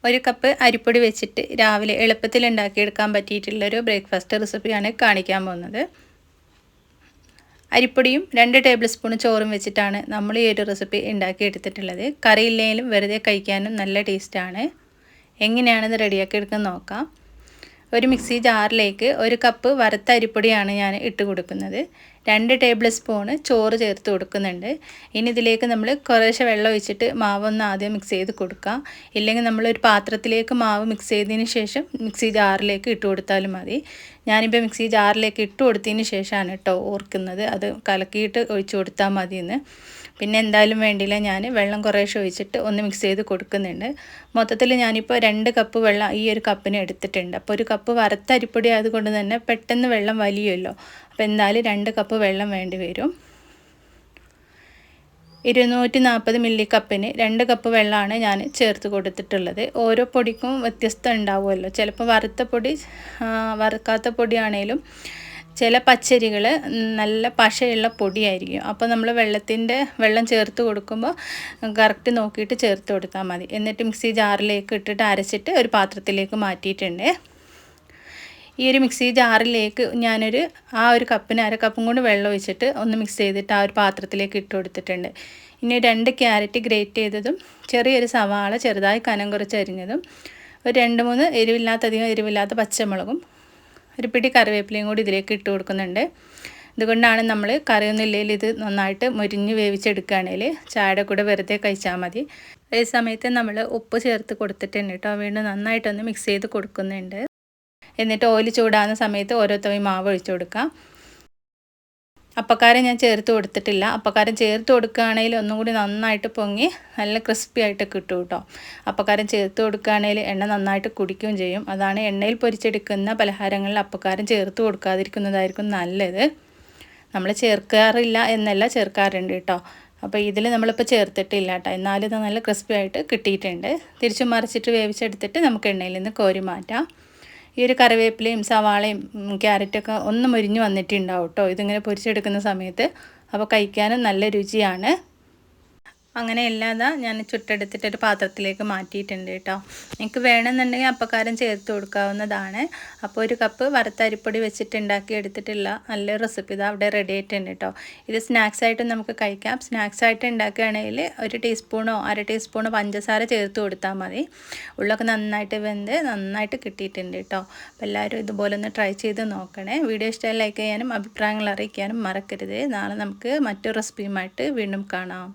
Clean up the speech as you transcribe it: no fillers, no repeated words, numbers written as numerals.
ഒരു കപ്പ് അരിപ്പൊടി വെച്ചിട്ട് രാവിലെ എളുപ്പത്തിൽ ഉണ്ടാക്കിയെടുക്കാൻ പറ്റിയിട്ടുള്ളൊരു ബ്രേക്ക്ഫാസ്റ്റ് റെസിപ്പിയാണ് കാണിക്കാൻ പോകുന്നത്. അരിപ്പൊടിയും 2 ടേബിൾ സ്പൂൺ ചോറും വെച്ചിട്ടാണ് നമ്മൾ ഈ ഒരു റെസിപ്പി ഉണ്ടാക്കിയെടുത്തിട്ടുള്ളത്. കറിയില്ലെങ്കിലും വെറുതെ കഴിക്കാനും നല്ല ടേസ്റ്റാണ്. എങ്ങനെയാണിത് റെഡിയാക്കി എടുക്കാൻ നോക്കാം. ഒരു മിക്സി ജാറിലേക്ക് 1 കപ്പ് വറുത്ത അരിപ്പൊടിയാണ് ഞാൻ ഇട്ട് കൊടുക്കുന്നത്. 2 ടേബിൾ സ്പൂൺ ചോറ് ചേർത്ത് കൊടുക്കുന്നുണ്ട്. ഇനി ഇതിലേക്ക് നമ്മൾ കുറേശ്ശെ വെള്ളം ഒഴിച്ചിട്ട് മാവൊന്ന് ആദ്യം മിക്സ് ചെയ്ത് കൊടുക്കുക. ഇല്ലെങ്കിൽ നമ്മളൊരു പാത്രത്തിലേക്ക് മാവ് മിക്സ് ചെയ്തതിന് ശേഷം മിക്സി ജാറിലേക്ക് ഇട്ട് കൊടുത്താലും മതി. ഞാനിപ്പോൾ മിക്സി ജാറിലേക്ക് ഇട്ട് കൊടുത്തതിന് ശേഷമാണ് കേട്ടോ ഓർക്കുന്നത്, അത് കലക്കിയിട്ട് ഒഴിച്ച് കൊടുത്താൽ മതിയെന്ന്. പിന്നെ എന്തായാലും വേണ്ടിയില്ല, ഞാൻ വെള്ളം കുറേശ്ശെ ഒഴിച്ചിട്ട് ഒന്ന് മിക്സ് ചെയ്ത് കൊടുക്കുന്നുണ്ട്. മൊത്തത്തിൽ ഞാനിപ്പോൾ 2 കപ്പ് വെള്ളം ഈ ഒരു കപ്പിന് എടുത്തിട്ടുണ്ട്. അപ്പോൾ 1 കപ്പ് വറുത്ത അരിപ്പൊടി ആയതുകൊണ്ട് തന്നെ പെട്ടെന്ന് വെള്ളം വലിയുമല്ലോ. അപ്പോൾ എന്തായാലും 2 കപ്പ് വെള്ളം വേണ്ടി വരും. 240 മില്ലി കപ്പിന് 2 കപ്പ് വെള്ളമാണ് ഞാൻ ചേർത്ത് കൊടുത്തിട്ടുള്ളത്. ഓരോ പൊടിക്കും വ്യത്യസ്തം ഉണ്ടാവുമല്ലോ. ചിലപ്പോൾ വറുത്ത പൊടി വറുക്കാത്ത പൊടിയാണേലും ചില പച്ചരികൾ നല്ല പശയുള്ള പൊടിയായിരിക്കും. അപ്പോൾ നമ്മൾ വെള്ളം ചേർത്ത് കൊടുക്കുമ്പോൾ കറക്റ്റ് നോക്കിയിട്ട് ചേർത്ത് കൊടുത്താൽ മതി. എന്നിട്ട് മിക്സി ജാറിലേക്ക് ഇട്ടിട്ട് അരച്ചിട്ട് ഒരു പാത്രത്തിലേക്ക് മാറ്റിയിട്ടുണ്ട്. ഈ ഒരു മിക്സി ജാറിലേക്ക് ഞാനൊരു ഒരു കപ്പിന് 1/2 കപ്പും കൊണ്ട് വെള്ളം ഒഴിച്ചിട്ട് ഒന്ന് മിക്സ് ചെയ്തിട്ട് ആ ഒരു പാത്രത്തിലേക്ക് ഇട്ട് കൊടുത്തിട്ടുണ്ട്. ഇനി 2 ക്യാരറ്റ് ഗ്രേറ്റ് ചെയ്തതും ചെറിയൊരു സവാള ചെറുതായി കനം കുറച്ച് അരിഞ്ഞതും ഒരു 2-3 അധികം എരിവില്ലാത്ത പച്ചമുളകും ഒരു പിടി കറിവേപ്പിലയും കൂടി ഇതിലേക്ക് ഇട്ട് കൊടുക്കുന്നുണ്ട്. ഇതുകൊണ്ടാണ് നമ്മൾ കറിയൊന്നും ഇല്ലെങ്കിൽ ഇത് നന്നായിട്ട് മുരിഞ്ഞ് വേവിച്ചെടുക്കുകയാണെങ്കിൽ ചായയുടെ കൂടെ വെറുതെ കഴിച്ചാൽ മതി. ഈ സമയത്ത് നമ്മൾ ഉപ്പ് ചേർത്ത് കൊടുത്തിട്ടുണ്ട് കേട്ടോ. വീണ്ടും നന്നായിട്ടൊന്ന് മിക്സ് ചെയ്ത് കൊടുക്കുന്നുണ്ട്. എന്നിട്ട് ഓയിൽ ചൂടാകുന്ന സമയത്ത് ഓരോ തവി മാവ് ഒഴിച്ചു കൊടുക്കാം. അപ്പക്കാരം ഞാൻ ചേർത്ത് കൊടുത്തിട്ടില്ല. അപ്പക്കാരം ചേർത്ത് കൊടുക്കുകയാണെങ്കിൽ ഒന്നും കൂടി നന്നായിട്ട് പൊങ്ങി നല്ല ക്രിസ്പി ആയിട്ട് കിട്ടും കേട്ടോ. അപ്പക്കാരം ചേർത്ത് കൊടുക്കുകയാണെങ്കിൽ എണ്ണ നന്നായിട്ട് കുടിക്കുകയും ചെയ്യും. അതാണ് എണ്ണയിൽ പൊരിച്ചെടുക്കുന്ന പലഹാരങ്ങളിൽ അപ്പക്കാരം ചേർത്ത് കൊടുക്കാതിരിക്കുന്നതായിരിക്കും നല്ലത്. നമ്മൾ ചേർക്കാറില്ല എന്നല്ല, ചേർക്കാറുണ്ട് കേട്ടോ. അപ്പോൾ ഇതിൽ നമ്മളിപ്പോൾ ചേർത്തിട്ടില്ല കേട്ടോ. എന്നാലും ഇത് നല്ല ക്രിസ്പി ആയിട്ട് കിട്ടിയിട്ടുണ്ട്. തിരിച്ചു മറിച്ചിട്ട് വേവിച്ചെടുത്തിട്ട് നമുക്ക് എണ്ണയിൽ നിന്ന് കോരി മാറ്റാം. ഈ ഒരു കറിവേപ്പിലയും സവാളയും ക്യാരറ്റൊക്കെ ഒന്ന് മുരിഞ്ഞ് വന്നിട്ടുണ്ടാവും കേട്ടോ ഇതിങ്ങനെ പൊരിച്ചെടുക്കുന്ന സമയത്ത്. അപ്പോൾ കഴിക്കാനും നല്ല രുചിയാണ്. അങ്ങനെ എല്ലാതാ ഞാൻ ചുട്ടെടുത്തിട്ടൊരു പാത്രത്തിലേക്ക് മാറ്റിയിട്ടുണ്ട് കേട്ടോ. നിങ്ങൾക്ക് വേണമെന്നുണ്ടെങ്കിൽ അപ്പക്കാരം ചേർത്ത് കൊടുക്കാവുന്നതാണ്. അപ്പോൾ 1 കപ്പ് വറുത്ത അരിപ്പൊടി വെച്ചിട്ട് ഉണ്ടാക്കി എടുത്തിട്ടുള്ള നല്ലൊരു റെസിപ്പി ഇതാ അവിടെ റെഡി ആയിട്ടുണ്ട് കേട്ടോ. ഇത് സ്നാക്സായിട്ടും നമുക്ക് കഴിക്കാം. സ്നാക്സായിട്ട് ഉണ്ടാക്കുകയാണെങ്കിൽ 1 ടീസ്പൂണോ 1/2 ടീസ്പൂണോ പഞ്ചസാര ചേർത്ത് കൊടുത്താൽ മതി. ഉള്ളൊക്കെ നന്നായിട്ട് വെന്ത് നന്നായിട്ട് കിട്ടിയിട്ടുണ്ട് കേട്ടോ. അപ്പോൾ എല്ലാവരും ഇതുപോലെ ഒന്ന് ട്രൈ ചെയ്ത് നോക്കണേ. വീഡിയോ ഇഷ്ടമായി ലൈക്ക് ചെയ്യാനും അഭിപ്രായങ്ങൾ അറിയിക്കാനും മറക്കരുത്. നാളെ നമുക്ക് മറ്റൊരു റെസിപ്പിയുമായിട്ട് വീണ്ടും കാണാം.